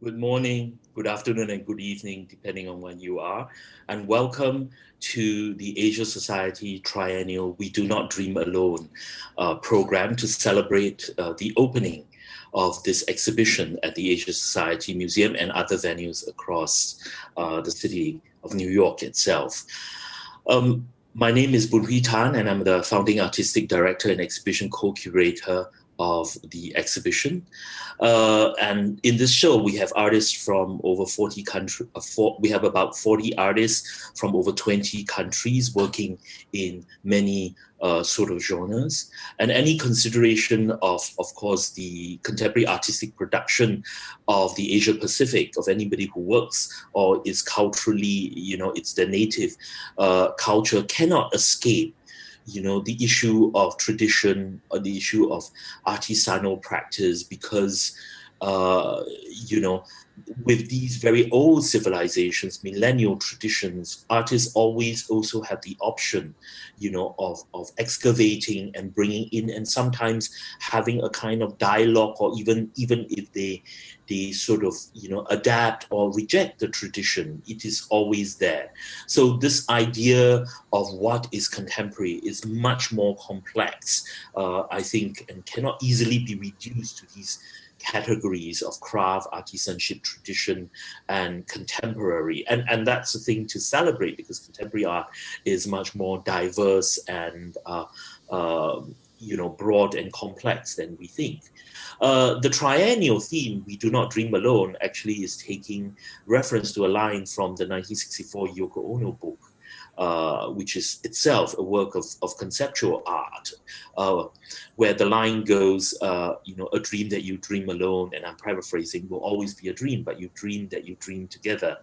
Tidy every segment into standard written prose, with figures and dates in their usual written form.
Good morning, good afternoon, and good evening, depending on when you are. And welcome to the Asia Society Triennial We Do Not Dream Alone program to celebrate the opening of this exhibition at the Asia Society Museum and other venues across the city of New York itself. My name is Boon Hui Tan, and I'm the founding artistic director and exhibition co-curator of the exhibition. And in this show, we have artists from over 40 countries. We have about 40 artists from over 20 countries working in many sort of genres. And any consideration of course, the contemporary artistic production of the Asia Pacific, of anybody who works or is culturally, it's their native culture, cannot escape the issue of tradition or the issue of artisanal practice, because with these very old civilizations, millennial traditions, artists always also have the option, of excavating and bringing in, and sometimes having a kind of dialogue, or even if they sort of adapt or reject the tradition, it is always there. So this idea of what is contemporary is much more complex, I think, and cannot easily be reduced to these categories of craft, artisanship, tradition, and contemporary. And that's the thing to celebrate, because contemporary art is much more diverse and broad and complex than we think. The triennial theme, We Do Not Dream Alone, actually is taking reference to a line from the 1964 Yoko Ono book, which is itself a work of conceptual art, where the line goes, a dream that you dream alone, and I'm paraphrasing, will always be a dream, but you dream that you dream together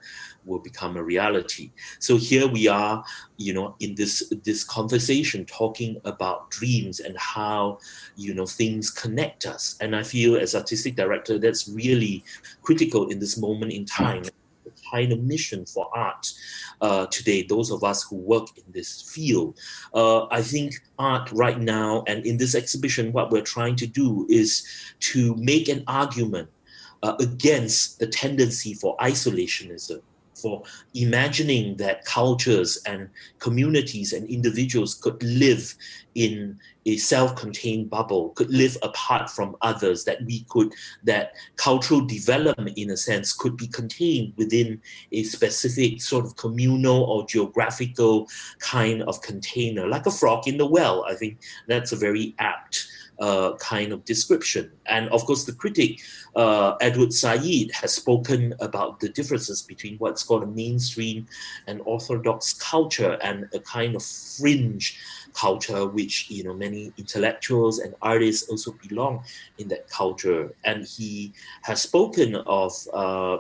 will become a reality. So here we are, in this conversation, talking about dreams and how, things connect us. And I feel as artistic director, that's really critical in this moment in time. The kind of mission for art today, those of us who work in this field. I think art right now, and in this exhibition, what we're trying to do is to make an argument against the tendency for isolationism, for imagining that cultures and communities and individuals could live in a self-contained bubble, could live apart from others, that cultural development, in a sense, could be contained within a specific sort of communal or geographical kind of container, like a frog in the well. I think that's a very apt kind of description. And of course, the critic, Edward Said, has spoken about the differences between what's called a mainstream and orthodox culture, and a kind of fringe culture, which many intellectuals and artists also belong in that culture. And he has spoken of,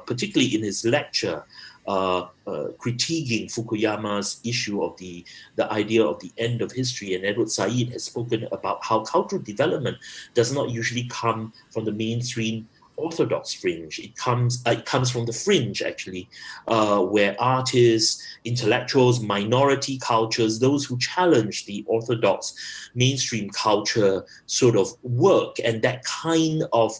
particularly in his lecture, critiquing Fukuyama's issue of the idea of the end of history. And Edward Said has spoken about how cultural development does not usually come from the mainstream orthodox fringe. It comes from the fringe, actually, where artists, intellectuals, minority cultures, those who challenge the orthodox mainstream culture sort of work. And that kind of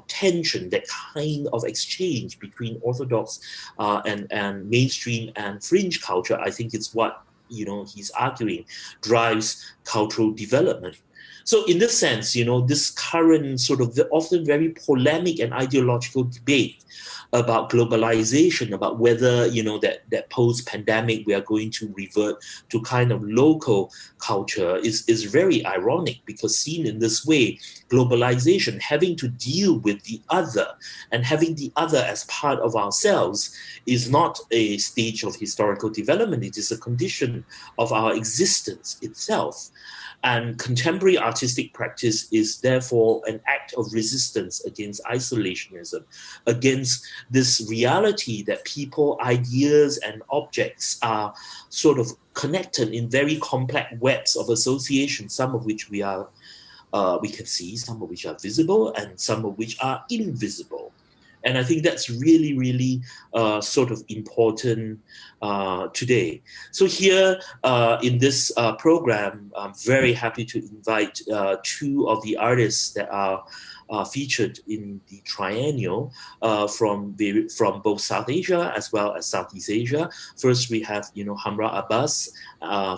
tension, that kind of exchange between orthodox and mainstream and fringe culture, I think it's what he's arguing drives cultural development. So in this sense, this current sort of often very polemic and ideological debate about globalization, about whether, that post-pandemic we are going to revert to kind of local culture is very ironic, because seen in this way, globalization, having to deal with the other and having the other as part of ourselves, is not a stage of historical development. It is a condition of our existence itself. And contemporary artistic practice is therefore an act of resistance against isolationism, against this reality that people, ideas, and objects are sort of connected in very complex webs of association, some of which we can see, some of which are visible, and some of which are invisible. And I think that's really, really sort of important today. So here in this program, I'm very happy to invite two of the artists that are featured in the Triennial from both South Asia as well as Southeast Asia. First, we have, Hamra Abbas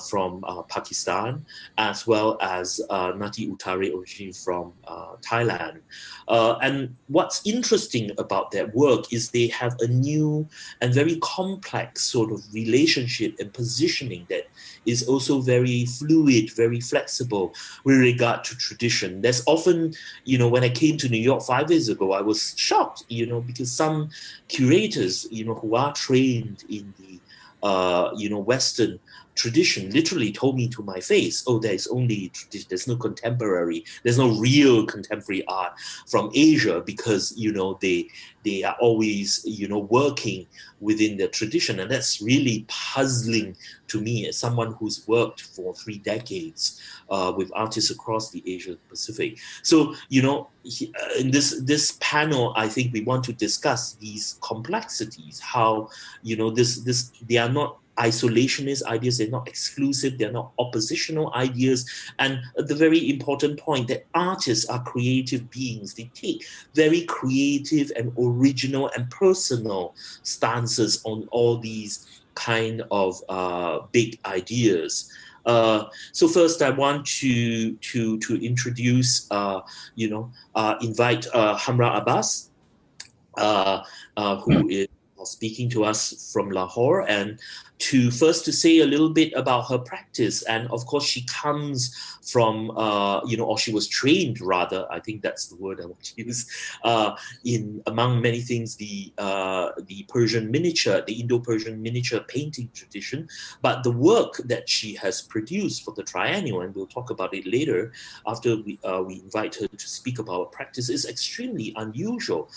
from Pakistan, as well as Ngati Utari, originally from Thailand. And what's interesting about their work is they have a new and very complex sort of relationship and positioning that is also very fluid, very flexible with regard to tradition. There's often, when I came to New York 5 years ago, I was shocked, because some curators, who are trained in the, Western tradition literally told me to my face, oh, there's no contemporary, there's no real contemporary art from Asia, because they are always working within the tradition. And that's really puzzling to me as someone who's worked for 3 decades with artists across the Asia Pacific. So in this panel, I think we want to discuss these complexities, how they are not isolationist ideas, they're not exclusive, they're not oppositional ideas. And the very important point that artists are creative beings. They take very creative and original and personal stances on all these kind of big ideas. So first, I want to introduce, invite Hamra Abbas, who is speaking to us from Lahore, and to say a little bit about her practice. And of course, she comes from, or she was trained rather, I think that's the word I want to use, in, among many things, the Persian miniature, the Indo-Persian miniature painting tradition. But the work that she has produced for the Triennial, and we'll talk about it later after we invite her to speak about her practice, is extremely unusual.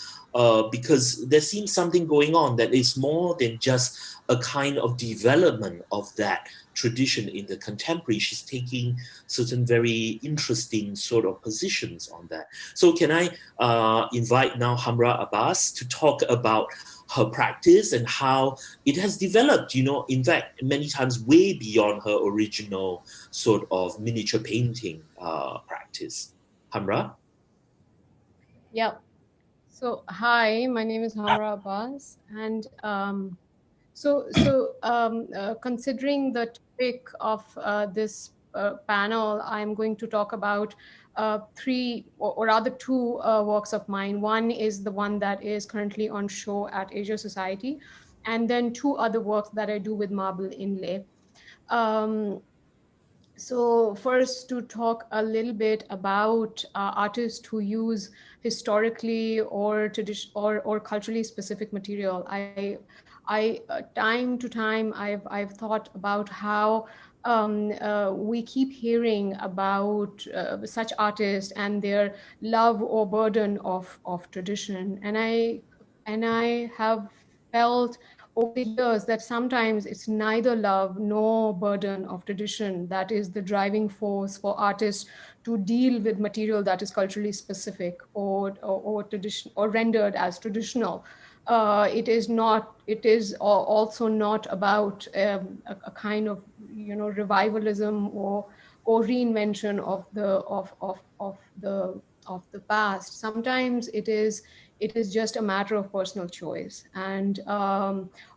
Because there seems something going on that is more than just a kind of development of that tradition in the contemporary. She's taking certain very interesting sort of positions on that. So can I invite now Hamra Abbas to talk about her practice and how it has developed, in fact, many times way beyond her original sort of miniature painting practice. Hamra? Yeah. So, hi, my name is Hamra Abbas, and considering the topic of this panel, I'm going to talk about 3, or rather 2 works of mine. One is the one that is currently on show at Asia Society, and then 2 other works that I do with marble inlay. So first, to talk a little bit about artists who use historically or culturally specific material. I time to time I've thought about how we keep hearing about such artists and their love or burden of tradition, and I have felt over the years that sometimes it's neither love nor burden of tradition that is the driving force for artists to deal with material that is culturally specific or tradition or rendered as traditional. It is not. It is also not about a kind of revivalism or reinvention of the past. Sometimes it is just a matter of personal choice and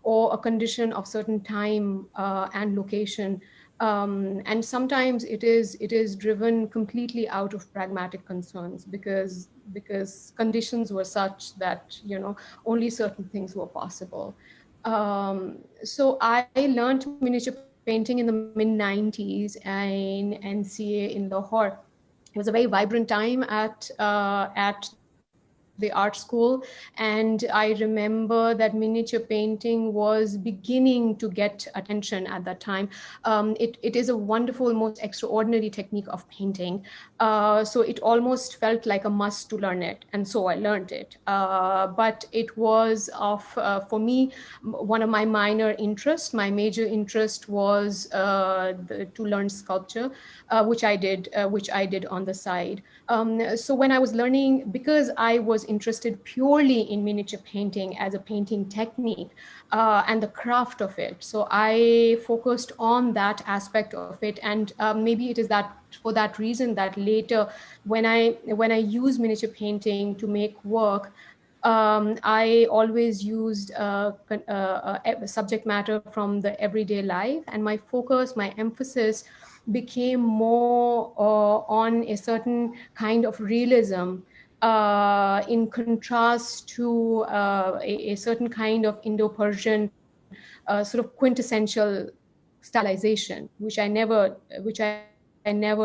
or a condition of certain time and location. And sometimes it is driven completely out of pragmatic concerns because conditions were such that only certain things were possible. So I learned miniature painting in the mid-90s in NCA in Lahore. It was a very vibrant time at the art school, and I remember that miniature painting was beginning to get attention at that time. It is a wonderful, most extraordinary technique of painting, so it almost felt like a must to learn it, and so I learned it. But it was for me, one of my minor interests. My major interest was to learn sculpture, which I did on the side. So when I was learning, because I was interested purely in miniature painting as a painting technique and the craft of it. So I focused on that aspect of it, and maybe it is that for that reason that later, when I use miniature painting to make work, I always used subject matter from the everyday life, and my focus, my emphasis became more on a certain kind of realism in contrast to a certain kind of Indo-Persian sort of quintessential stylization, which I never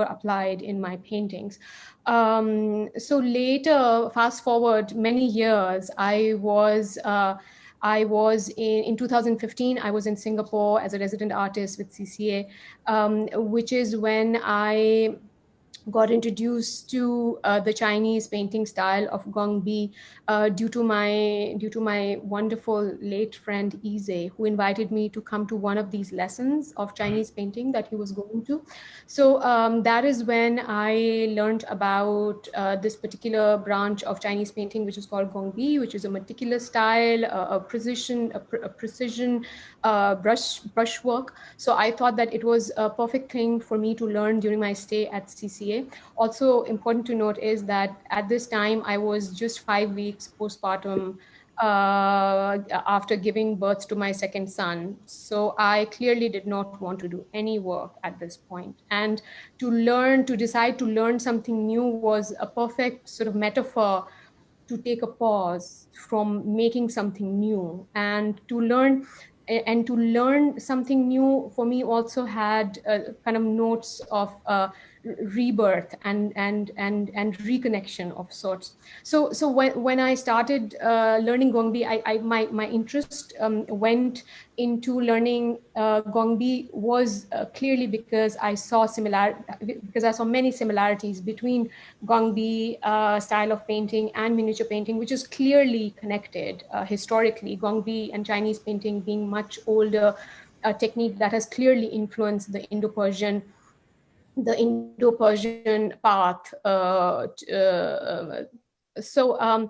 applied in my paintings. So later, fast forward many years, I was in 2015, I was in Singapore as a resident artist with CCA, which is when I got introduced to the Chinese painting style of Gongbi due to my wonderful late friend Ize, who invited me to come to one of these lessons of Chinese painting that he was going to. So that is when I learned about this particular branch of Chinese painting, which is called Gongbi, which is a meticulous style, a precision brushwork. So I thought that it was a perfect thing for me to learn during my stay at CCA. Also important to note is that at this time I was just 5 weeks postpartum after giving birth to my second son. So I clearly did not want to do any work at this point. And to decide to learn something new was a perfect sort of metaphor to take a pause from making something new, and to learn something new for me also had kind of notes of rebirth and reconnection of sorts. So when I started learning Gongbi, my interest went into learning Gongbi was clearly because I saw many similarities between Gongbi style of painting and miniature painting, which is clearly connected historically. Gongbi and Chinese painting being much older, a technique that has clearly influenced the Indo-Persian path. So I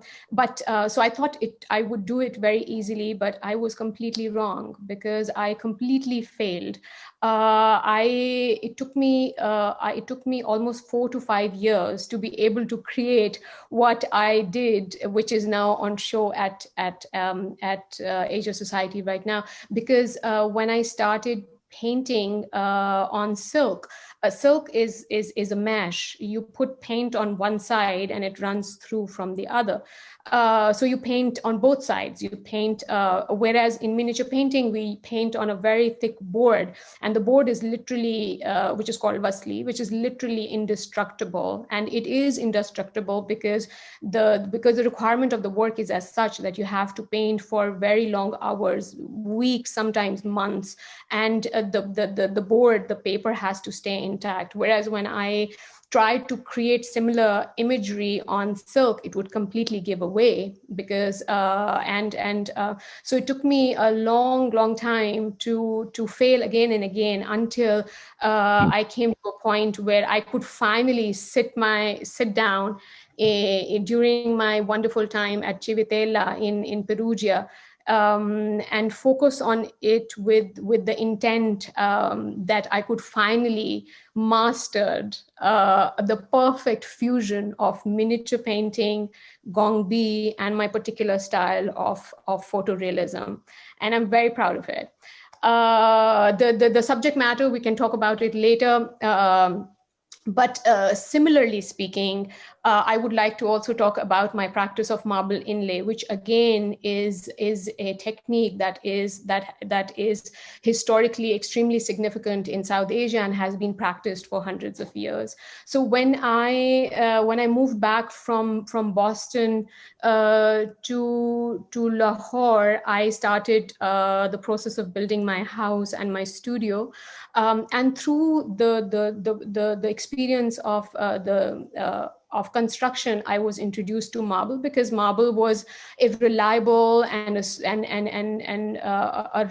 thought I would do it very easily, but I was completely wrong because I completely failed. It took me almost 4 to 5 years to be able to create what I did, which is now on show at Asia Society right now. Because when I started painting on silk, silk is a mesh. You put paint on one side and it runs through from the other. So you paint on both sides. You paint, whereas in miniature painting, we paint on a very thick board, and the board is literally, which is called vasli, which is literally indestructible. And it is indestructible because the requirement of the work is as such that you have to paint for very long hours, weeks, sometimes months, and the board, the paper has to stay intact. Whereas when I tried to create similar imagery on silk, it would completely give away because so it took me a long time to fail again and again until I came to a point where I could finally sit down during my wonderful time at Civitella in Perugia, and focus on it with the intent that I could finally mastered the perfect fusion of miniature painting, Gongbi, and my particular style of photorealism. And I'm very proud of it. The subject matter, we can talk about it later. But similarly speaking, I would like to also talk about my practice of marble inlay, which again is a technique that is historically extremely significant in South Asia and has been practiced for hundreds of years. So when I moved back from Boston to Lahore, I started the process of building my house and my studio, and through the experience of construction, I was introduced to marble because marble was a reliable and a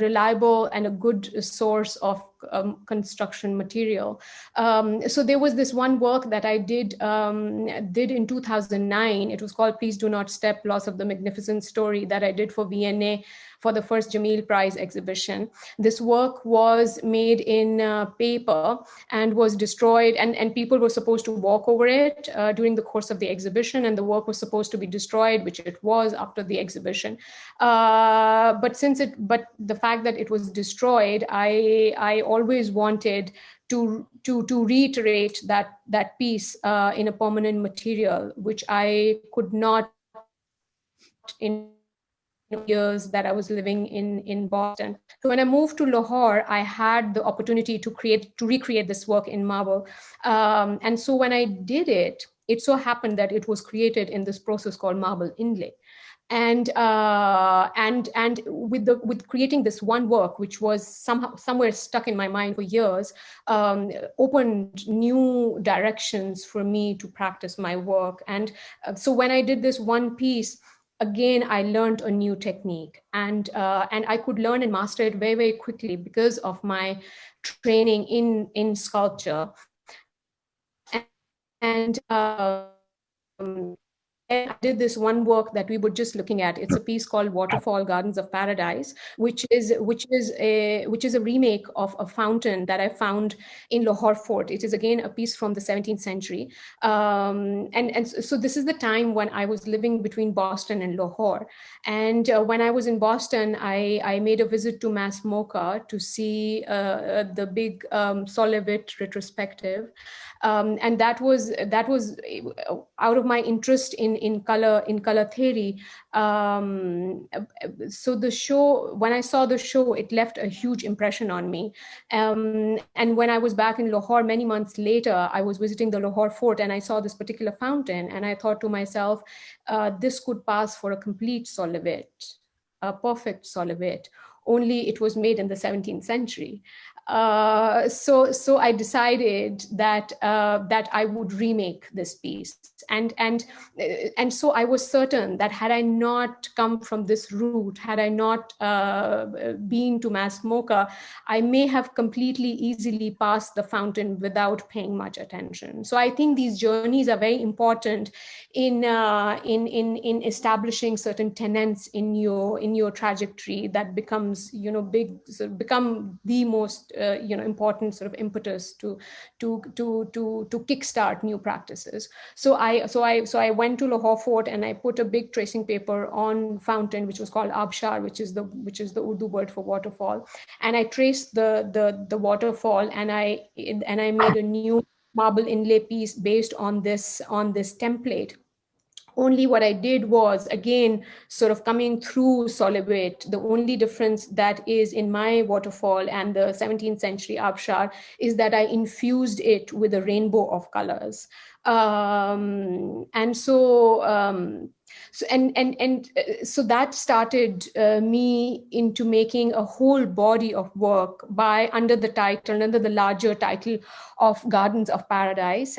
reliable and a good source of construction material. So there was this one work that I did in 2009. It was called Please Do Not Step, Loss of the Magnificent Story, that I did for VNA for the first Jameel Prize exhibition. This work was made in paper and was destroyed, and people were supposed to walk over it during the course of the exhibition, and the work was supposed to be destroyed, which it was after the exhibition. But the fact that it was destroyed, I always wanted to reiterate that piece in a permanent material, which I could not in years that I was living in Boston. So when I moved to Lahore, I had the opportunity to recreate this work in marble. And so when I did it, it so happened that it was created in this process called marble inlay. And with creating this one work, which was somewhere stuck in my mind for years, opened new directions for me to practice my work. And so when I did this one piece, again, I learned a new technique, and I could learn and master it very, very quickly because of my training in sculpture. And I did this one work that we were just looking at. It's a piece called Waterfall Gardens of Paradise, which is a remake of a fountain that I found in Lahore Fort. It is again a piece from the 17th century. And so this is the time when I was living between Boston and Lahore. And when I was in Boston, I made a visit to Mass MoCA to see the big Solevit retrospective. And that was out of my interest in color theory. So the show, when I saw the show, it left a huge impression on me. And when I was back in Lahore many months later, I was visiting the Lahore Fort and I saw this particular fountain, and I thought to myself, this could pass for a complete Solevit, a perfect Solevit, only it was made in the 17th century. So I decided that I would remake this piece, and so I was certain that had I not come from this route, had I not been to Mass MoCA, I may have completely easily passed the fountain without paying much attention. So I think these journeys are very important in establishing certain tenets in your trajectory that becomes become the most important sort of impetus to kickstart new practices. So I went to Lahore Fort and I put a big tracing paper on fountain, which was called Abshar, which is the Urdu word for waterfall, and I traced the waterfall, and I made a new marble inlay piece based on this template. Only what I did was, again, sort of coming through Solevit. The only difference that is in my waterfall and the 17th century Abshar is that I infused it with a rainbow of colors. So that started me into making a whole body of work under the larger title of Gardens of Paradise.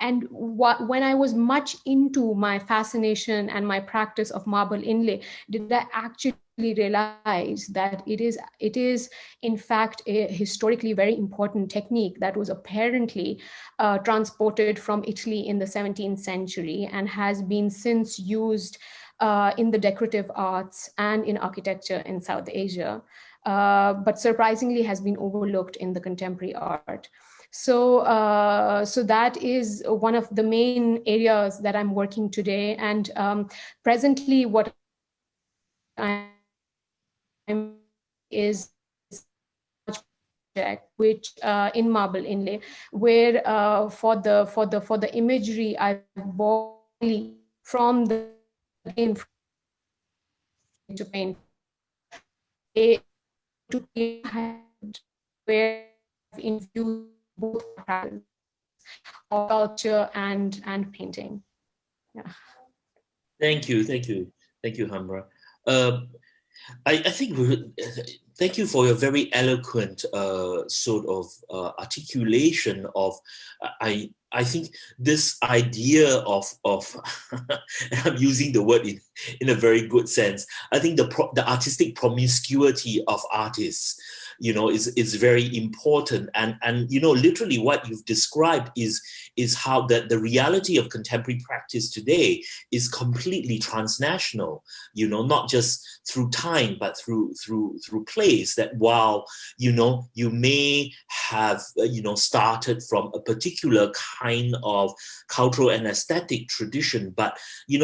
And when I was much into my fascination and my practice of marble inlay, did I actually realize that it is in fact a historically very important technique that was apparently transported from Italy in the 17th century and has been since used in the decorative arts and in architecture in South Asia, but surprisingly has been overlooked in the contemporary art. So that is one of the main areas that I'm working today. And presently what I'm is project which in marble inlay, where for the imagery I bought from the to paint to where I've infused both practices of culture and painting. Yeah. Thank you, Hamra. I think thank you for your very eloquent sort of articulation of I think this idea of I'm using the word in a very good sense. I think the artistic promiscuity of artists, is very important. And literally what you've described is how the reality of contemporary practice today is completely transnational, not just through time, but through place. That while, you may have, started from a particular kind of cultural and aesthetic tradition, but,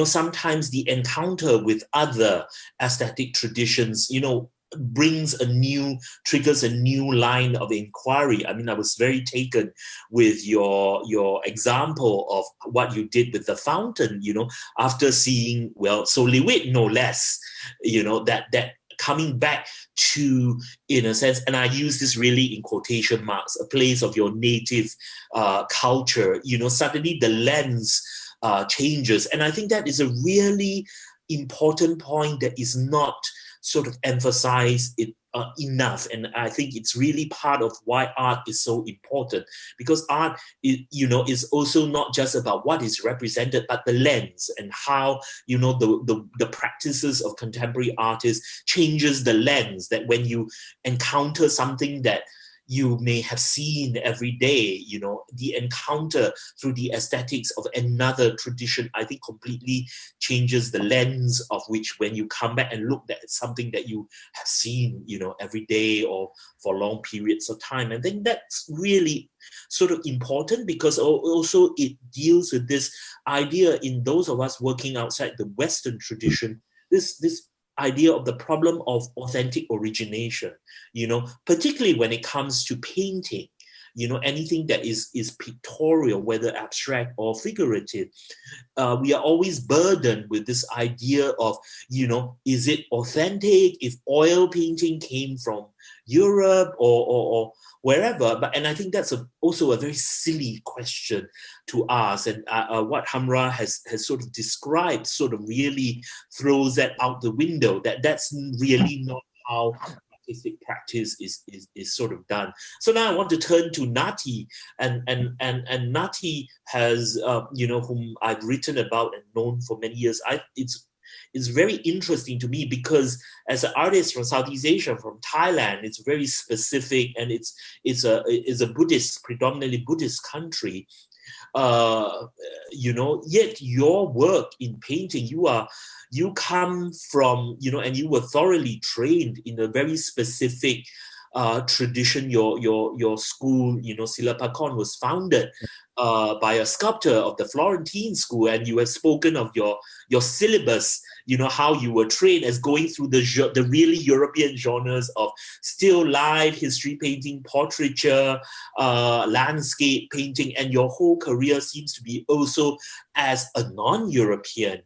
sometimes the encounter with other aesthetic traditions, triggers a new line of inquiry. I mean, I was very taken with your example of what you did with the fountain, after seeing, Soliwit, no less, that coming back to, in a sense, and I use this really in quotation marks, a place of your native culture, suddenly the lens changes. And I think that is a really important point that is not sort of emphasized enough. And I think it's really part of why art is so important, because art, is also not just about what is represented, but the lens and how, the practices of contemporary artists changes the lens, that when you encounter something that you may have seen every day, the encounter through the aesthetics of another tradition, I think completely changes the lens of which, when you come back and look at something that you have seen, every day or for long periods of time. I think that's really sort of important, because also it deals with this idea in those of us working outside the Western tradition, this idea of the problem of authentic origination, particularly when it comes to painting, anything that is pictorial, whether abstract or figurative. We are always burdened with this idea of, is it authentic if oil painting came from Europe or wherever? And I think that's also a very silly question to ask. And what Hamra has sort of described sort of really throws that out the window, that's really not how artistic practice is sort of done. So now I want to turn to Natee, and Natee has, whom I've written about and known for many years. It's very interesting to me, because as an artist from Southeast Asia, from Thailand, it's very specific, and it's a Buddhist, predominantly Buddhist country. Yet your work in painting, you come from, and you were thoroughly trained in a very specific tradition. Your school, Silapakon, was founded by a sculptor of the Florentine school, and you have spoken of your syllabus, how you were trained as going through the really European genres of still life, history painting, portraiture, landscape painting, and your whole career seems to be also as a non-European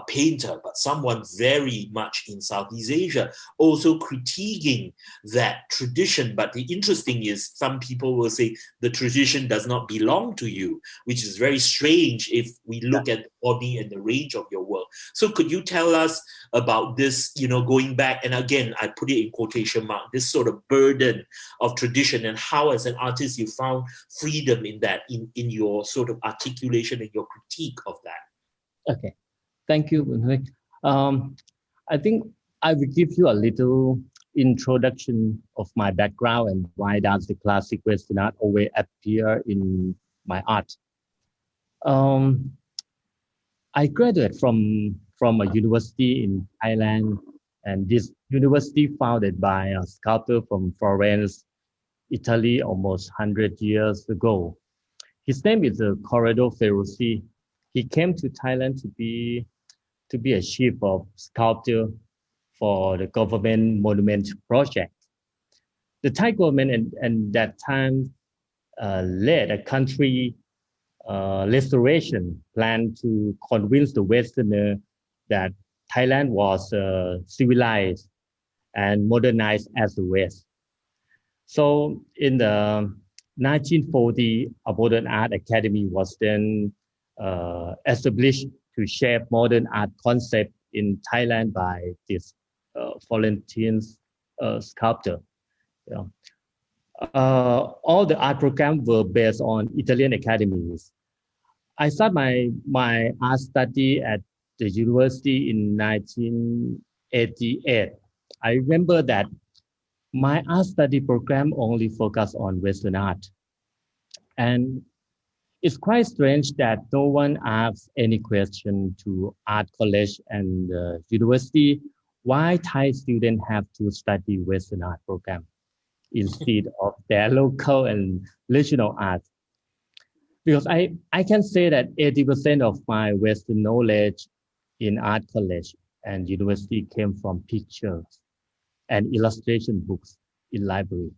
painter, but someone very much in Southeast Asia, also critiquing that tradition. But the interesting is, some people will say the tradition does not belong to you, which is very strange if we look at the body and the range of your work. So could you tell us about this, going back, and again, I put it in quotation mark, this sort of burden of tradition, and how as an artist you found freedom in that, in your sort of articulation and your critique of that? Okay. Thank you, Boon Hui. I think I will give you a little introduction of my background and why does the classic Western art always appear in my art. I graduated from a university in Thailand, and this university founded by a sculptor from Florence, Italy, almost 100 years ago. His name is Corrado Ferrucci. He came to Thailand to be a chief of sculpture for the government monument project. The Thai government and that time led a country restoration plan to convince the Westerner that Thailand was civilized and modernized as the West. So in the 1940, a modern art academy was then established to shape modern art concept in Thailand by this Florentine sculptor. All the art programs were based on Italian academies. I started my art study at the university in 1988. I remember that My art study program only focus on Western art. And it's quite strange that no one asks any question to art college and university why Thai students have to study Western art program instead of their local and regional art. Because I can say that 80% of my Western knowledge in art college and university came from pictures and illustration books in library.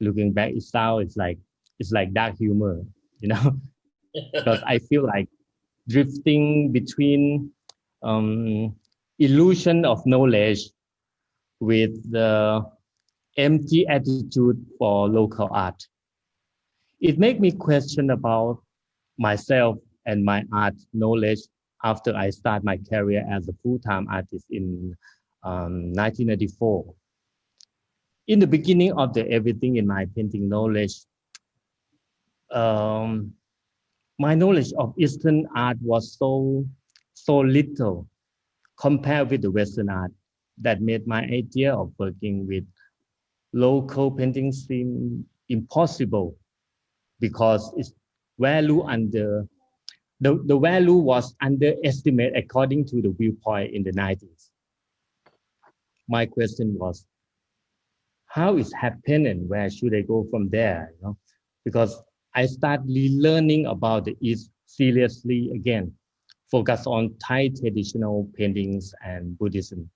Looking back, it's like dark humor, you know, because I feel like drifting between illusion of knowledge with the empty attitude for local art. It made me question about myself and my art knowledge after I start my career as a full-time artist in 1994. In the beginning of the everything in my painting knowledge, um, my knowledge of Eastern art was so little compared with the Western art that made my idea of working with local painting seem impossible because its value under the value was underestimated according to the viewpoint in the 90s. My question was, how is happening and where should I go from there? You know, because I started learning about the East seriously again, focus on Thai traditional paintings and Buddhism,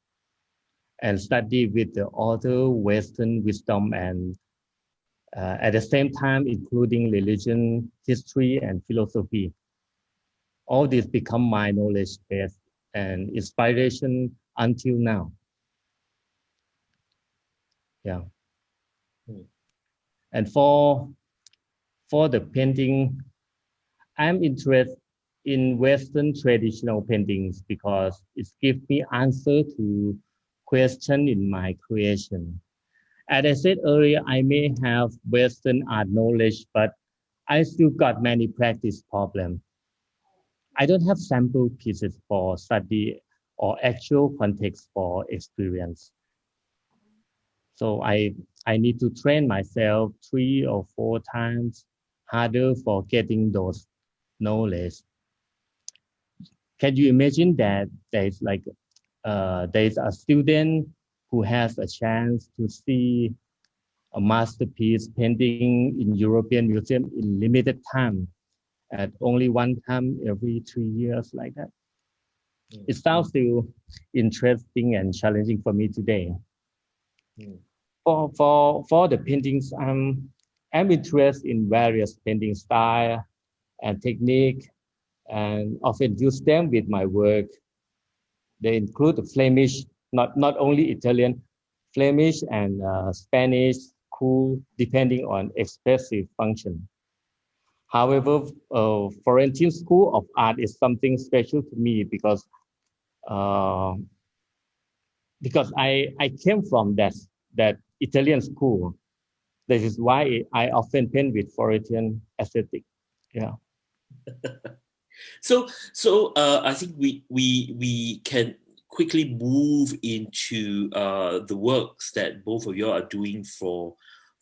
and study with the other Western wisdom and at the same time including religion, history, and philosophy. All this become my knowledge base and inspiration until now. Yeah. And for the painting, I'm interested in Western traditional paintings because it gives me answer to question in my creation. As I said earlier, I may have Western art knowledge, but I still got many practice problems. I don't have sample pieces for study or actual context for experience. So I need to train myself 3 or 4 times harder for getting those knowledge. Can you imagine that there's a student who has a chance to see a masterpiece painting in European Museum in limited time at only one time every 3 years like that? It sounds still interesting and challenging for me today. For the paintings, I'm interested in various painting style and technique, and often use them with my work. They include the Flemish, not only Italian, Flemish and Spanish, cool, depending on expressive function. However, Florentine School of Art is something special to me uh, because I came from that Italian school. This is why I often paint with Florentine aesthetic. Yeah. So I think we can quickly move into the works that both of you are doing for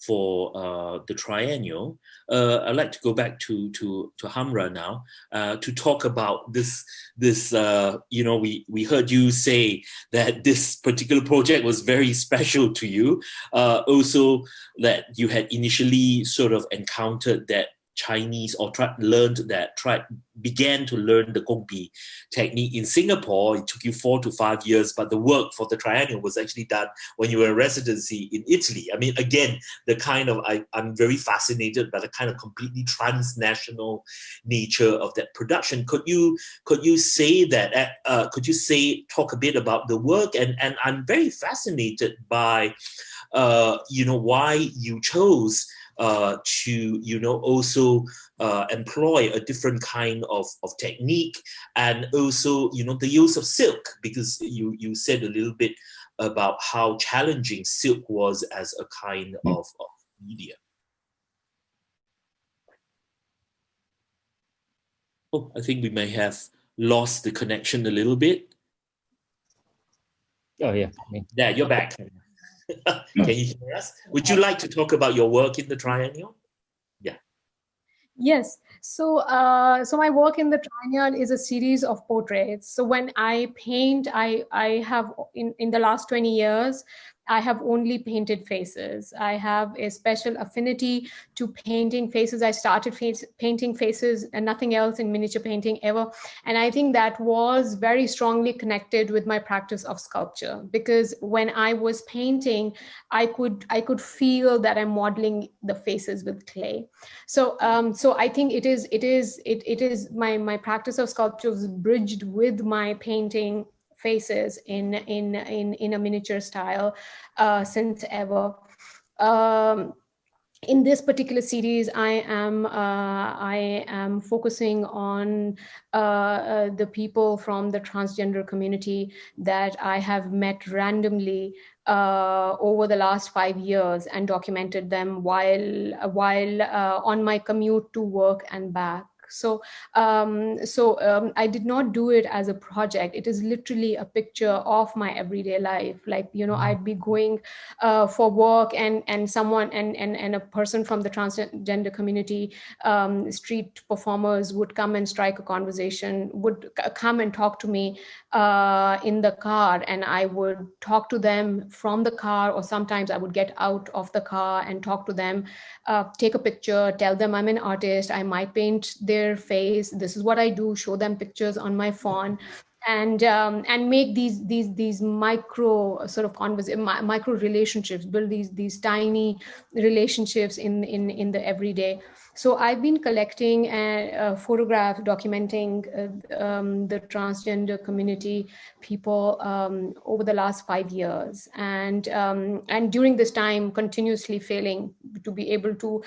the triennial. I'd like to go back to Hamra now to talk about this. We heard you say that this particular project was very special to you. Also, that you had initially sort of encountered that Chinese or began to learn the Gongbi technique in Singapore. It took you 4 to 5 years, but the work for the triennial was actually done when you were in residency in Italy. I mean, again, the kind of I'm very fascinated by the kind of completely transnational nature of that production. Could you say that? Talk a bit about the work? And I'm very fascinated by why you chose to also employ a different kind of technique, and also the use of silk, because you said a little bit about how challenging silk was as a kind of media. Oh, I think we may have lost the connection a little bit. Oh yeah. There, you're back. Can you hear us? Would you like to talk about your work in the triennial? Yeah. Yes. So, so my work in the Triennial is a series of portraits. So when I paint, I have in the last 20 years, I have only painted faces. I have a special affinity to painting faces. I started painting faces and nothing else in miniature painting ever. And I think that was very strongly connected with my practice of sculpture, because when I was painting, I could feel that I'm modeling the faces with clay. So so I think it is my practice of sculpture is bridged with my painting faces in a miniature style since ever. Um, in this particular series, I am focusing on the people from the transgender community that I have met randomly over the last 5 years and documented them while on my commute to work and back. So, I did not do it as a project. It is literally a picture of my everyday life. Like, you know, I'd be going for work, and someone and a person from the transgender community, street performers would come and strike a conversation, would come and talk to me in the car, and I would talk to them from the car, or sometimes I would get out of the car and talk to them, take a picture, tell them I'm an artist, I might paint their face, this is what I do, show them pictures on my phone, and make these micro sort of micro relationships, build these tiny relationships in the everyday. So I've been collecting a photograph documenting the transgender community people over the last 5 years, and during this time continuously failing to be able to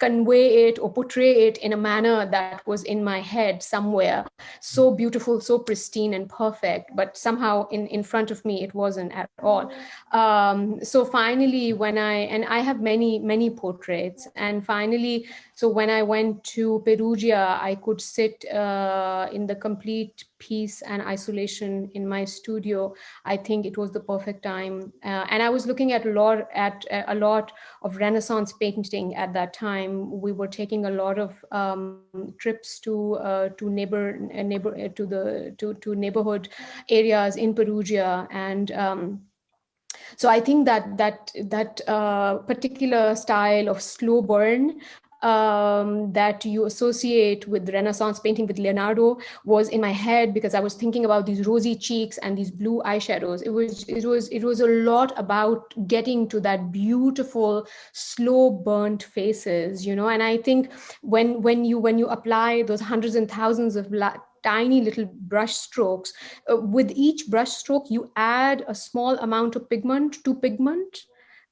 convey it or portray it in a manner that was in my head somewhere, so beautiful, so pristine and perfect, but somehow in front of me it wasn't at all. So finally, I have many portraits, and finally, so when I went to Perugia, I could sit in the complete peace and isolation in my studio. I think it was the perfect time, and I was looking at a lot of Renaissance painting at that time. We were taking a lot of trips to neighborhood areas in Perugia, and so I think that particular style of slow burn that you associate with Renaissance painting with Leonardo was in my head, because I was thinking about these rosy cheeks and these blue eyeshadows. It was a lot about getting to that beautiful slow burnt faces, you know. And I think when you apply those hundreds and thousands of tiny little brush strokes, with each brush stroke you add a small amount of pigment to pigment,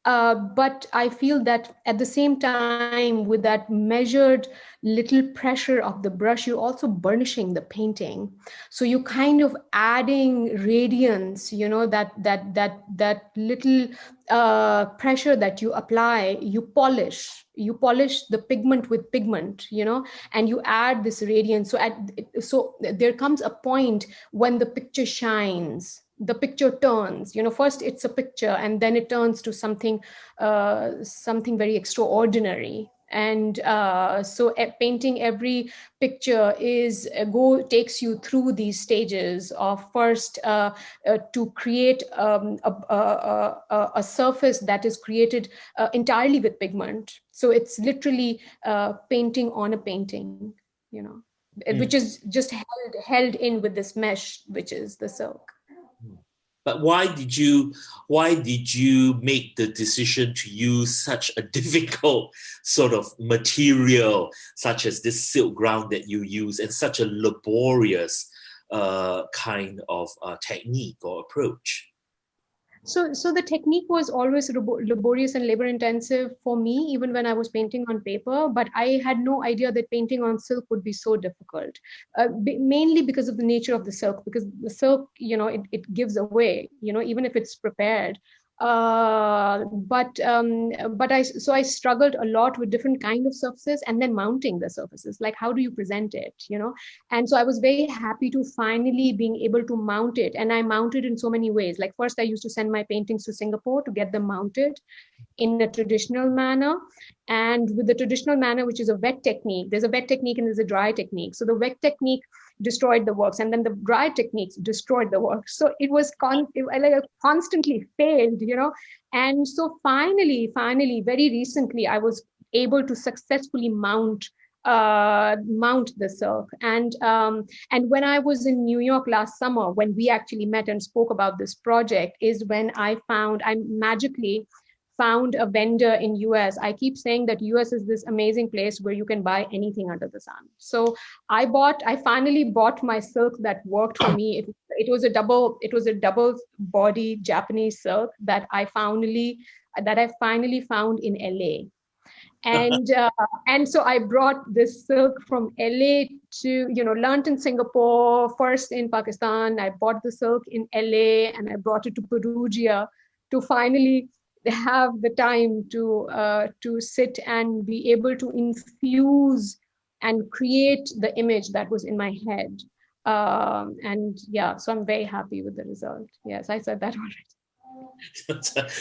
but I feel that at the same time, with that measured little pressure of the brush, you're also burnishing the painting. So you kind of adding radiance, you know, that little pressure that you apply, you polish the pigment with pigment, you know, and you add this radiance. So there comes a point when the picture shines, the picture turns, you know, first it's a picture and then it turns to something very extraordinary. And so painting every picture takes you through these stages of first to create a surface that is created entirely with pigment. So it's literally painting on a painting, you know, which is just held in with this mesh, which is the silk. But why did you make the decision to use such a difficult sort of material, such as this silk ground that you use, and such a laborious kind of technique or approach? So the technique was always laborious and labor intensive for me, even when I was painting on paper, but I had no idea that painting on silk would be so difficult, mainly because of the nature of the silk, because the silk, you know, it gives away, you know, even if it's prepared. But I struggled a lot with different kind of surfaces and then mounting the surfaces, like how do you present it, and so I was very happy to finally being able to mount it. And I mounted in so many ways. Like first I used to send my paintings to Singapore to get them mounted in a traditional manner. And with the traditional manner, which is a wet technique, there's a wet technique and there's a dry technique. So the wet technique destroyed the works, and then the dry techniques destroyed the works. So it was constantly failed, And so finally, very recently, I was able to successfully mount the silk. And when I was in New York last summer, when we actually met and spoke about this project, is when I magically found a vendor in US. I keep saying that US is this amazing place where you can buy anything under the sun. So I finally bought my silk that worked for me. It was a double body Japanese silk that I finally found in LA. And so I brought this silk from LA to, learned in Singapore, first in Pakistan. I bought the silk in LA and I brought it to Perugia to finally have the time to sit and be able to infuse and create the image that was in my head. And yeah, so I'm very happy with the result. Yes, I said that already.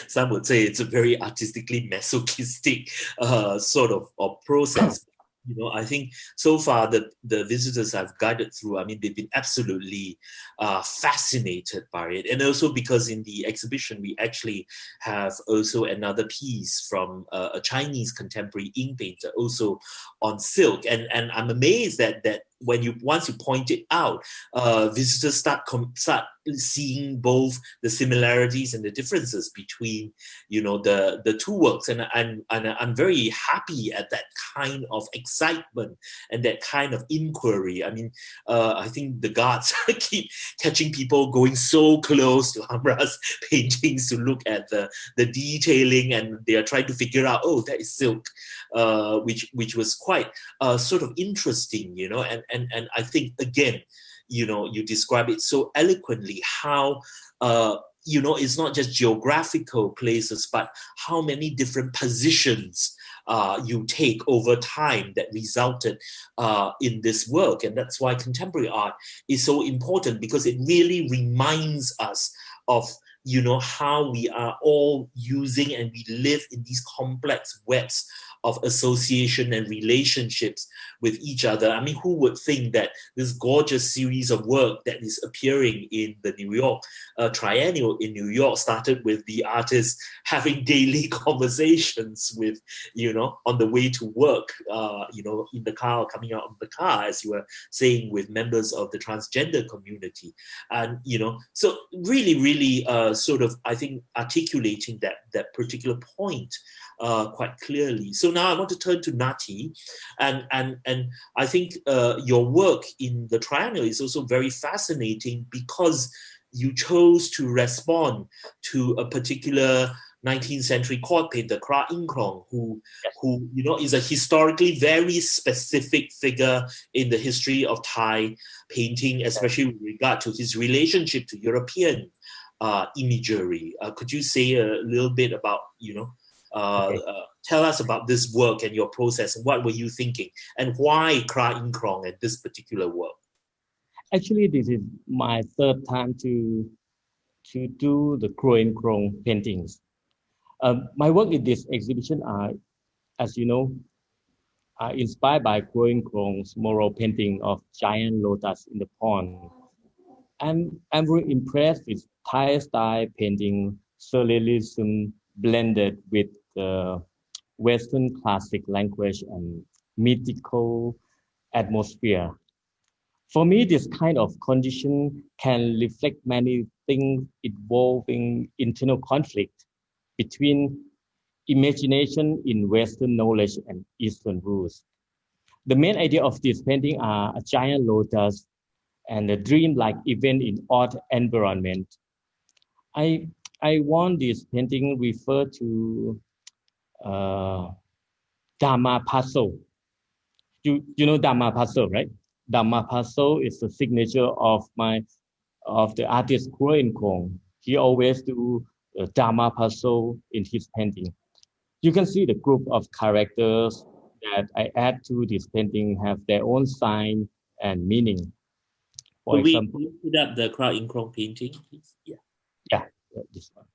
Some would say it's a very artistically masochistic sort of process. I think so far the visitors I've guided through, they've been absolutely fascinated by it. And also because in the exhibition, we actually have also another piece from a Chinese contemporary ink painter also on silk. And I'm amazed that once you point it out, visitors start seeing both the similarities and the differences between, the two works. And I'm very happy at that kind of excitement and that kind of inquiry. I think the guards keep catching people going so close to Hamra's paintings to look at the detailing, and they are trying to figure out, oh, that is silk, which was quite sort of interesting, and I think, again, you describe it so eloquently how, it's not just geographical places, but how many different positions you take over time that resulted in this work. And that's why contemporary art is so important, because it really reminds us of how we are all using and we live in these complex webs of association and relationships with each other. Who would think that this gorgeous series of work that is appearing in the New York Triennial in New York started with the artists having daily conversations with, on the way to work, in the car or coming out of the car, as you were saying, with members of the transgender community. And, so really, really sort of, I think, articulating that particular point quite clearly. So now I want to turn to Natee, and I think your work in the Triennial is also very fascinating because you chose to respond to a particular 19th century court painter, Kra In Krong, who is a historically very specific figure in the history of Thai painting, especially with regard to his relationship to European imagery. Could you say a little bit about, tell us about this work and your process, and what were you thinking, and why Kra In Krong and this particular work? Actually, this is my third time to do the Kra In Krong paintings. My work in this exhibition are, as you know, are inspired by Kra In Krong's mural painting of giant lotus in the pond. I'm very impressed with Thai style painting, Surrealism blended with Western classic language and mythical atmosphere. For me, this kind of condition can reflect many things involving internal conflict between imagination in Western knowledge and Eastern rules. The main idea of this painting are a giant lotus and a dreamlike event in odd environment. I want this painting refer to Dharma puzzle. You know Dharma puzzle, right? Dharma puzzle is the signature of the artist Kra In Krong. He always do Dharma puzzle in his painting. You can see the group of characters that I add to this painting have their own sign and meaning. For example, put up the Kra In Krong painting, please? Yeah, this one.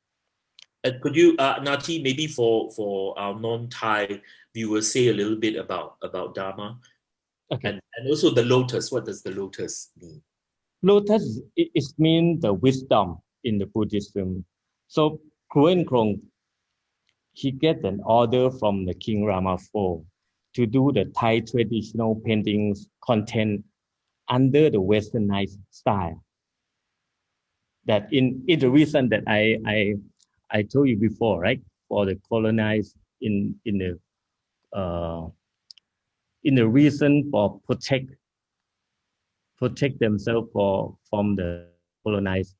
Could you, Natee, maybe for our non-Thai viewers, say a little bit about Dharma? Okay. And also the lotus. What does the lotus mean? Lotus, it means the wisdom in the Buddhism. So Kruen Krong, he get an order from the King Rama IV to do the Thai traditional paintings content under the westernized style. That in the reason that I told you before, right? For the colonized in the reason for protect themselves from the colonized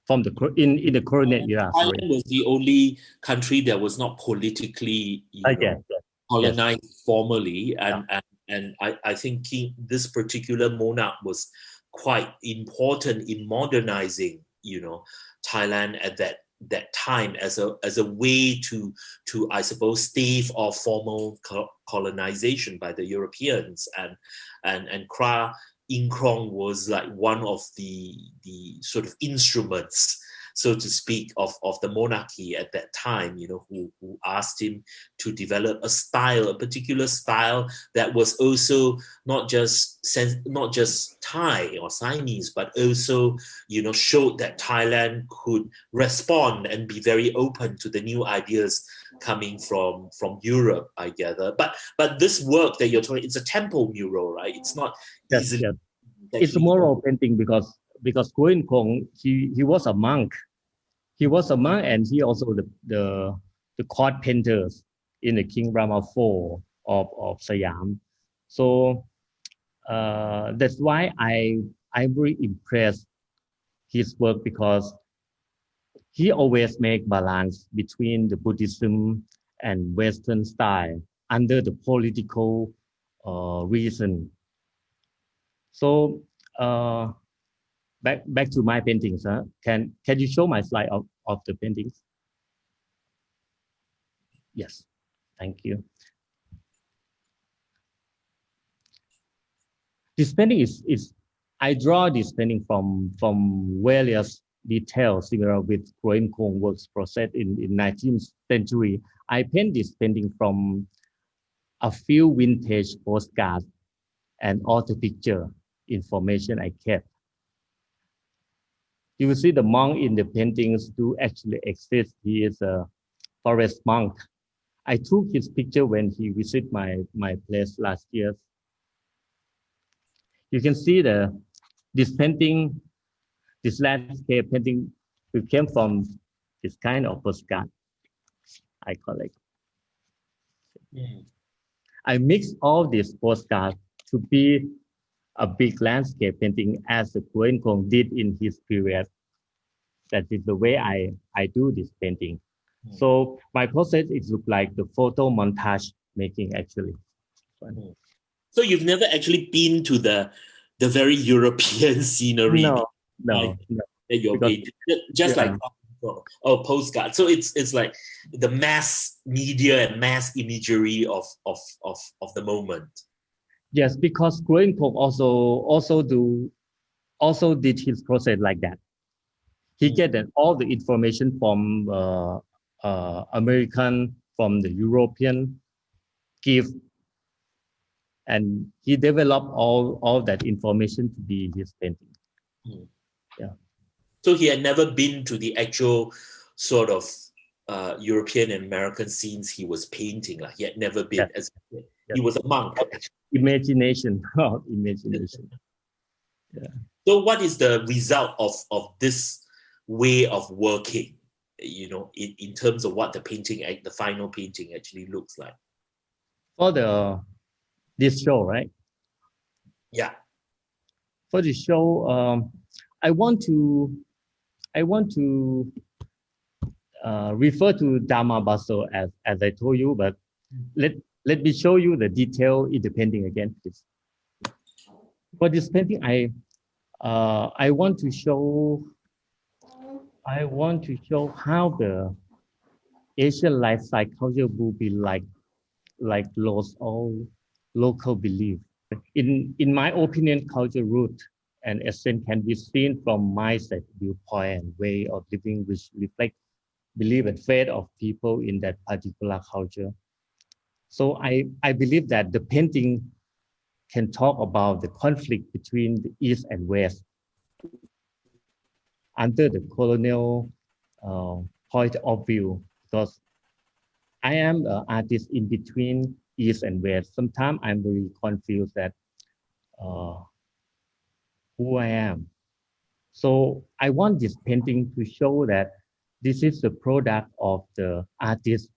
in the colonial era. Thailand was the only country that was not politically colonized formally, and I think this particular monarch was quite important in modernizing, Thailand at that time as a way to I suppose stave off formal colonization by the Europeans, and Kra In Krong was like one of the sort of instruments, so to speak, of the monarchy at that time, who asked him to develop a particular style that was also not just Thai or Siamese, but also, showed that Thailand could respond and be very open to the new ideas coming from Europe, I gather. But this work that you're talking, it's a temple mural, right? It's not easily. Yes. It's a mural painting because Kruen Krong, he was a monk. He was a monk, and he also the court painters in the King Rama IV of Siam. So that's why I'm very impressed his work, because he always make balance between the Buddhism and Western style under the political reason. So back to my paintings. Can you show my slide of the paintings? Yes, thank you. This painting is I draw this painting from various details similar with Kruen Krong works processed in 19th century. I paint this painting from a few vintage postcards and auto picture information I kept. You will see the monk in the paintings do actually exist. He is a forest monk. I took his picture when he visited my place last year. You can see this painting, this landscape painting, it came from this kind of postcard I collect. I mixed all these postcards to be a big landscape painting as the Kruen Krong did in his period. That is the way I do this painting. So my process is look like the photo montage making actually. So you've never actually been to the very European scenery? No. That you're painting, just like postcard. So it's like the mass media and mass imagery of the moment. Yes, because Kruen Krong also did his process like that. He get all the information from American, from the European gift, and he developed all that information to be his painting. Yeah. So he had never been to the actual sort of European and American scenes he was painting. Like he had never been he was a monk. Imagination. Yeah. So what is the result of this way of working, in terms of what the final painting actually looks like? For this show, right? Yeah. For the show, I want to refer to Dharma Baso as I told you, but let me show you the detail in the painting again, please. For this painting, I want to show I want to show how the Asian lifestyle culture will be like lost all local belief. In my opinion, culture root and essence can be seen from mindset, viewpoint, and way of living which reflect belief and faith of people in that particular culture. So I believe that the painting can talk about the conflict between the East and West under the colonial uh, point of view, because I am an artist in between East and West. Sometimes I'm very confused that uh, who I am. So I want this painting to show that this is the product of the artist.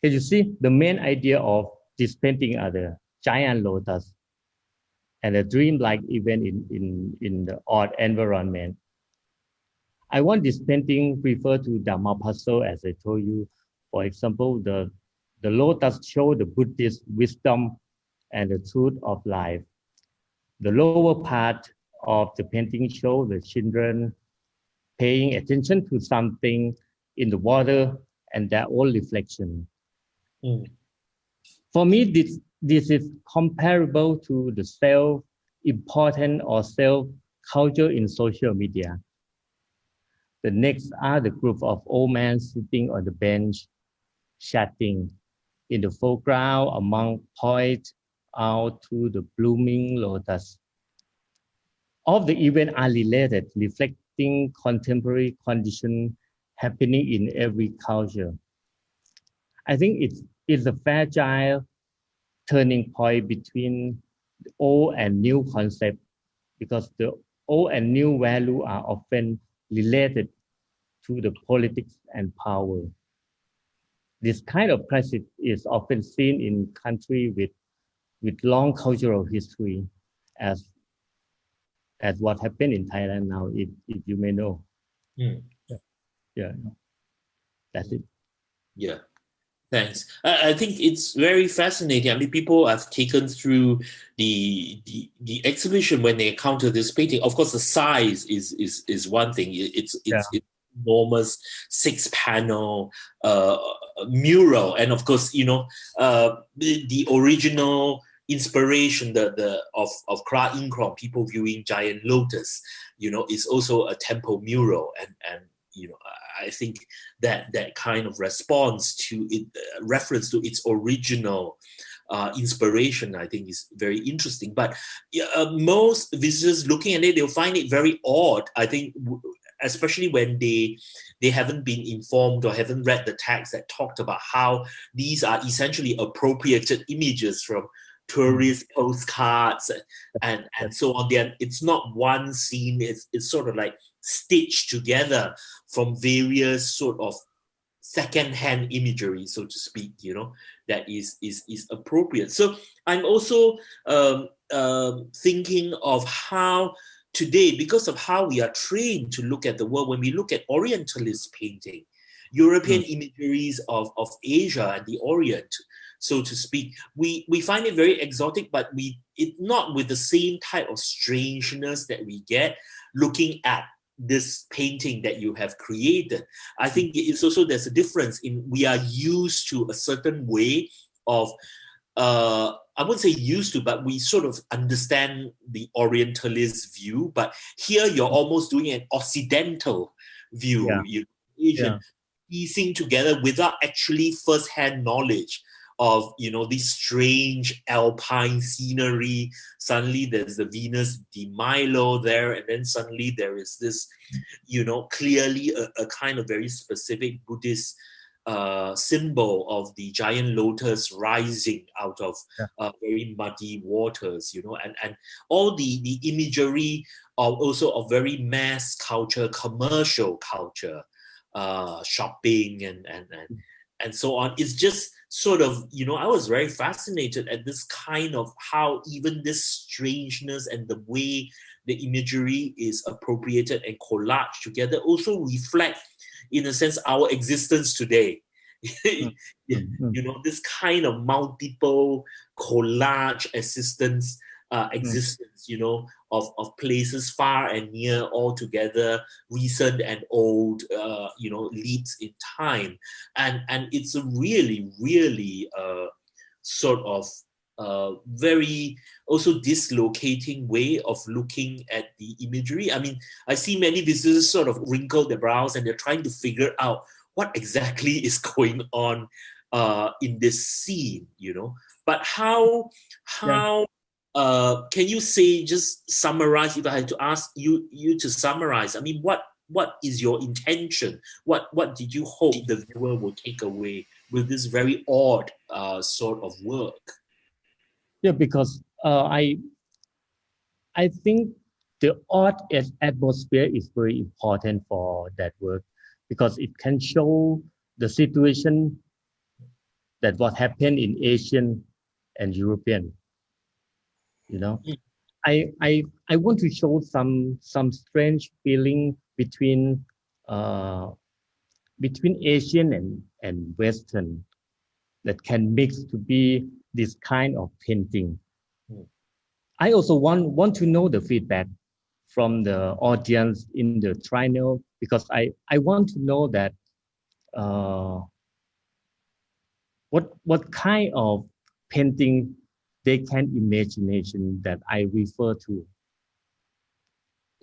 Can you see the main idea of this painting are the giant lotus and a dreamlike event in the art environment. I want this painting refer to Dharma puzzle, as I told you. For example, the lotus show the Buddhist wisdom and the truth of life. The lower part of the painting show the children paying attention to something in the water and their own reflection. Mm. For me, this is comparable to the self-important or self-culture in social media. The next are the group of old men sitting on the bench, chatting. In the foreground, a monk points out to the blooming lotus. All the events are related, reflecting contemporary conditions happening in every culture. I think it's a fragile turning point between the old and new concept, because the old and new value are often related to the politics and power. This kind of practice is often seen in countries with long cultural history, as what happened in Thailand now, if you may know. Mm. Yeah, that's it. Yeah. Thanks. I think it's very fascinating. I mean, people have taken through the exhibition when they encounter this painting. Of course, the size is one thing. It's enormous 6-panel mural, and of course, the original inspiration of Kra Inkrong, people viewing giant lotus, is also a temple mural, and I think that kind of response to it, reference to its original inspiration, I think is very interesting. But most visitors looking at it, they'll find it very odd. I think, especially when they haven't been informed or haven't read the text that talked about how these are essentially appropriated images from tourist postcards and so on. It's not one scene. It's sort of like stitched together from various sort of second-hand imagery, so to speak, that is appropriate. So I'm also thinking of how today, because of how we are trained to look at the world, when we look at Orientalist painting, European imageries of Asia and the Orient, so to speak, we find it very exotic, but it not with the same type of strangeness that we get looking at this painting that you have created. I think it's also, there's a difference in, we are used to a certain way of, I wouldn't say used to, but we sort of understand the Orientalist view, but here you're almost doing an Occidental view, Asian, piecing together without actually first-hand knowledge of this strange alpine scenery. Suddenly there's the Venus de Milo there, and then suddenly there is this clearly a kind of very specific Buddhist symbol of the giant lotus rising out of very muddy waters, and all the imagery of also of very mass culture, commercial culture, shopping and so on. It's just sort of, I was very fascinated at this kind of how even this strangeness and the way the imagery is appropriated and collaged together also reflect, in a sense, our existence today. This kind of multiple collage assistance existence, of places far and near all together, recent and old, leaps in time. And it's a really, really sort of very also dislocating way of looking at the imagery. I mean, I see many visitors sort of wrinkle their brows and they're trying to figure out what exactly is going on in this scene, But how can you say, just summarize, if I had to ask you to summarize, I mean, what is your intention? What did you hope the viewer will take away with this very odd sort of work? Yeah, because I think the art atmosphere is very important for that work, because it can show the situation that what happened in Asian and European. I want to show some strange feeling between Asian and Western that can mix to be this kind of painting. I also want to know the feedback from the audience in the triennial, because I want to know that what kind of painting they can imagination that I refer to.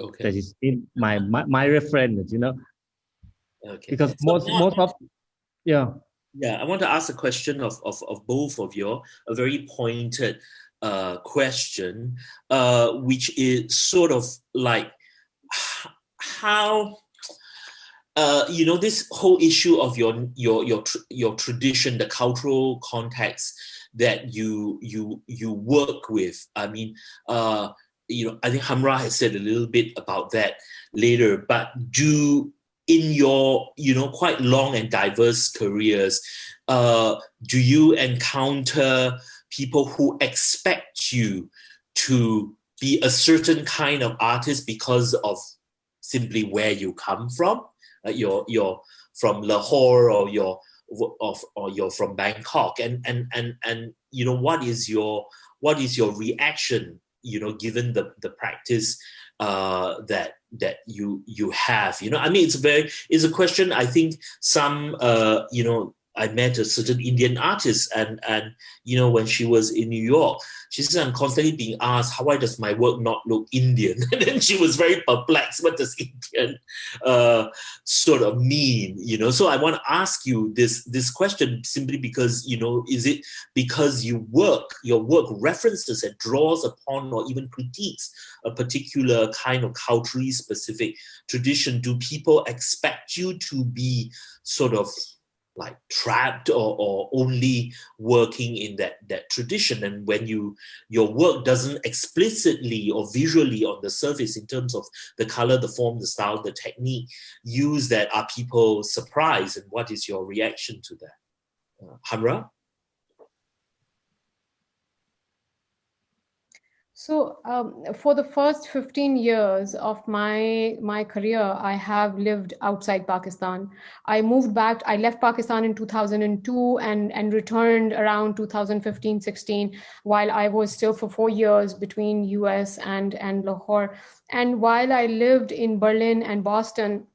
Okay. That is in my reference, Okay. Because so most of yeah. Yeah, I want to ask a question of both of you, a very pointed question, which is sort of like how this whole issue of your tradition, the cultural context that you work with. I mean, I think Hamra has said a little bit about that later, but in your quite long and diverse careers, do you encounter people who expect you to be a certain kind of artist because of simply where you come from? You're from Lahore, or you're from Bangkok, and what is your reaction, given the practice that you have? I mean, it's a question. I think some I met a certain Indian artist, and when she was in New York, she said, I'm constantly being asked, why does my work not look Indian? And then she was very perplexed. What does Indian sort of mean? So I want to ask you this question simply because, is it because your work references and draws upon or even critiques a particular kind of culturally specific tradition? Do people expect you to be sort of like trapped or only working in that tradition? And when your work doesn't explicitly or visually on the surface, in terms of the color, the form, the style, the technique use that, are people surprised? And what is your reaction to that? Hamra? So for the first 15 years of my career, I have lived outside Pakistan. I left Pakistan in 2002 and returned around 2015-16, while I was still for 4 years between US and Lahore. And while I lived in Berlin and Boston,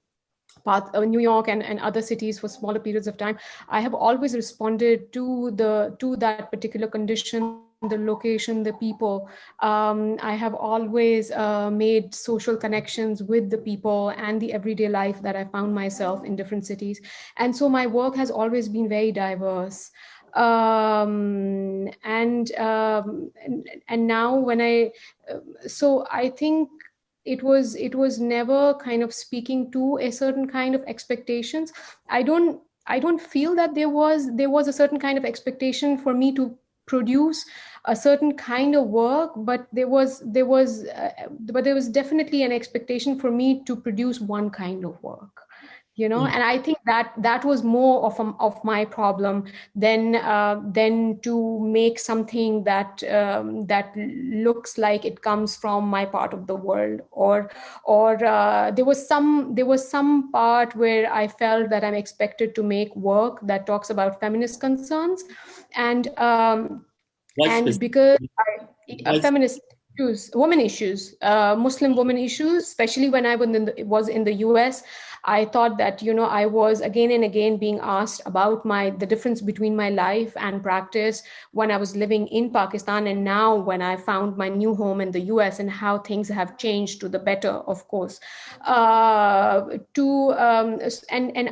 New York and other cities for smaller periods of time, I have always responded to that particular condition, the location, the people. I have always made social connections with the people and the everyday life that I found myself in different cities. And so my work has always been very diverse. And now when so I think it was never kind of speaking to a certain kind of expectations. I don't feel that there was a certain kind of expectation for me to produce a certain kind of work, but there was definitely an expectation for me to produce one kind of work. And I think that was more of my problem than to make something that looks like it comes from my part of the world, or there was some part where I felt that I'm expected to make work that talks about feminist concerns, and because feminist. Muslim women issues, especially when I was in the US. I thought that, I was again and again being asked about the difference between my life and practice when I was living in Pakistan and now when I found my new home in the US, and how things have changed to the better, of course. And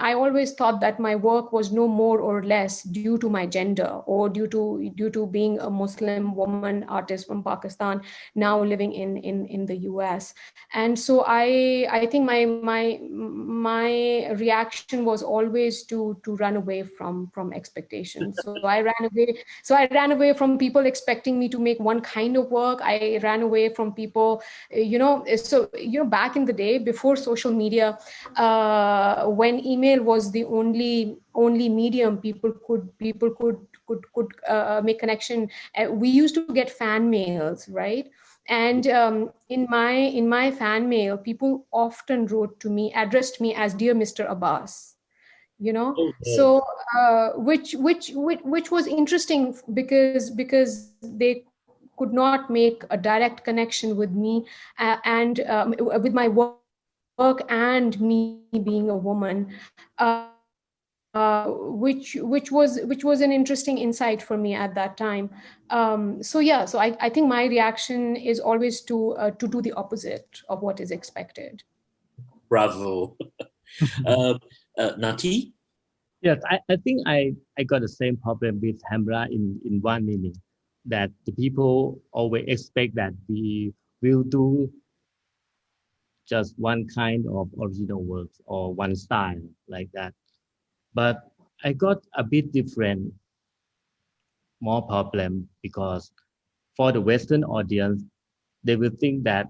I always thought that my work was no more or less due to my gender or due to being a Muslim woman artist from Pakistan now living in the US. And so I think my reaction was always to run away from expectations. So I ran away from people expecting me to make one kind of work. I ran away from people, back in the day before social media, when email was the only medium people could make connection. We used to get fan mails, right? And in my fan mail, people often addressed me as "Dear Mr. Abbas," Oh, no. So which was interesting because they could not make a direct connection with me and with my work and me being a woman. Which was an interesting insight for me at that time. So I think my reaction is always to do the opposite of what is expected. Bravo. Natee? Yes, I think I got the same problem with Hamra in one meaning, that the people always expect that we will do just one kind of original works or one style like that. But I got a bit different, more problem, because for the Western audience, they will think that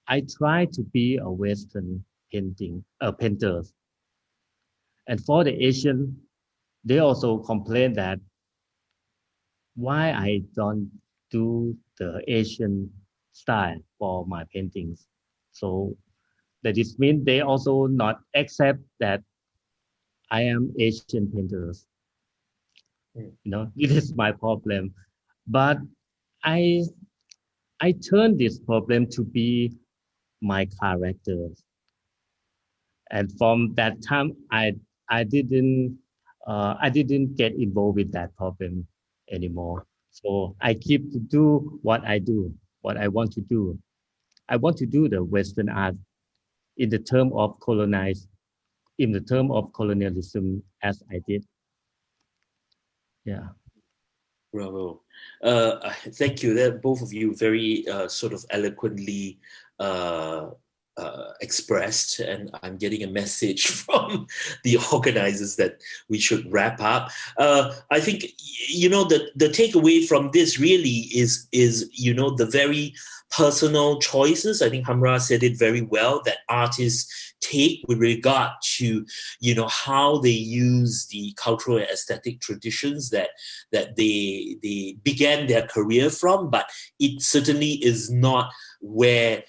I try to be a Western painter. And for the Asian, they also complain that why I don't do the Asian style for my paintings. So that is mean they also not accept that I am Asian painters. This is my problem. But I I turned this problem to be my character. And from that time, I didn't I didn't get involved with that problem anymore. So I keep to do what I do, what I want to do. I want to do the Western art in the term of colonialism as I did. Yeah. Bravo. Thank you. That both of you very sort of eloquently expressed, and I'm getting a message from the organizers that we should wrap up. I think the takeaway from this really is the very personal choices. I think Hamra said it very well, that artists take with regard to how they use the cultural and aesthetic traditions that they began their career from, but it certainly is not where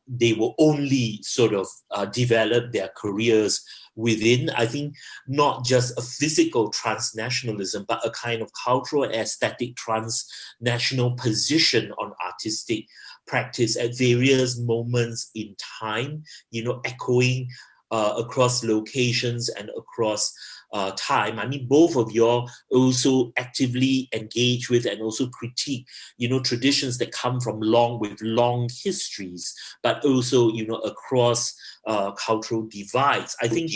they will only sort of develop their careers within. I think not just a physical transnationalism, but a kind of cultural and aesthetic transnational position on artistic practice at various moments in time, echoing across locations and across time. I mean, both of you all also actively engage with and also critique, traditions that come from long histories, but also, across cultural divides. I think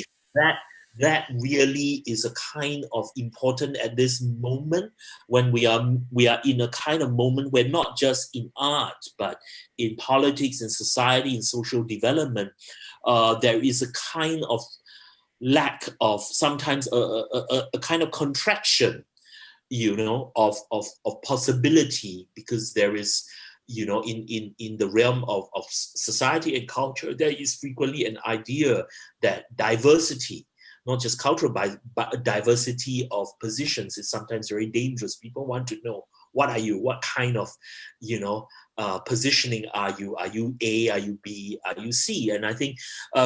that really is a kind of important at this moment, when we are in a kind of moment where not just in art, but in politics and society and social development, there is a kind of lack of, sometimes a kind of contraction, of possibility, because there is, in the realm of society and culture, there is frequently an idea that diversity, not just cultural, but a diversity of positions, is sometimes very dangerous. People want to know, what are you? What kind of, positioning are you? Are you A? Are you B? Are you C? And I think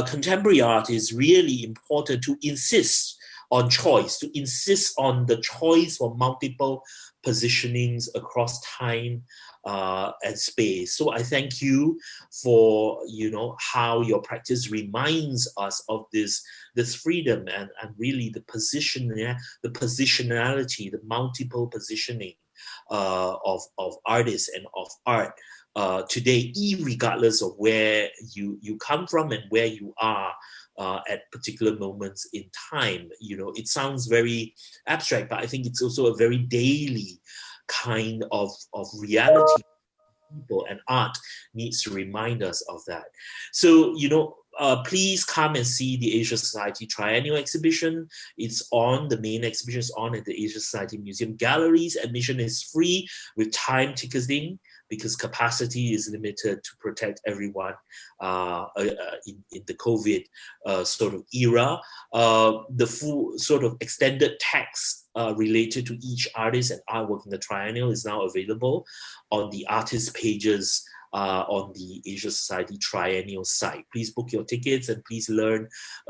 contemporary art is really important to insist on choice, to insist on the choice for multiple positionings across time and space. So I thank you for, how your practice reminds us of this freedom and really the positionality, the multiple positioning of artists and of art today, regardless of where you come from and where you are at particular moments in time. It sounds very abstract, but I think it's also a very daily kind of reality. People and art needs to remind us of that. So, please come and see the Asia Society Triennial exhibition. It's on, the main exhibition is on at the Asia Society Museum Galleries. Admission is free with time ticketing, because capacity is limited to protect everyone in the COVID sort of era. The full sort of extended text related to each artist and artwork in the Triennial is now available on the artist pages on the Asia Society Triennial site. Please book your tickets and please learn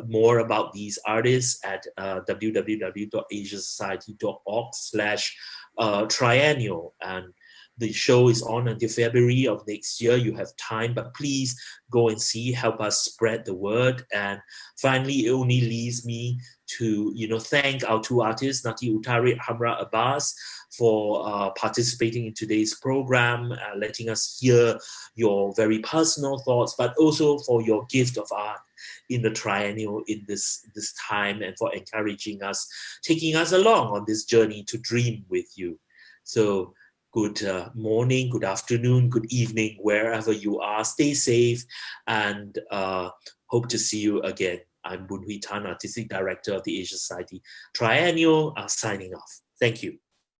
more about these artists at www.asiasociety.org/triennial. And the show is on until February of next year. You have time, but please go and see, help us spread the word. And finally, it only leaves me to, thank our two artists, Ngati Utari and Hamra Abbas, for participating in today's program, letting us hear your very personal thoughts, but also for your gift of art in the Triennial in this time, and for encouraging us, taking us along on this journey to dream with you. So, good morning, good afternoon, good evening, wherever you are. Stay safe and hope to see you again. I'm Boon Hui Tan, Artistic Director of the Asia Society Triennial, signing off. Thank you.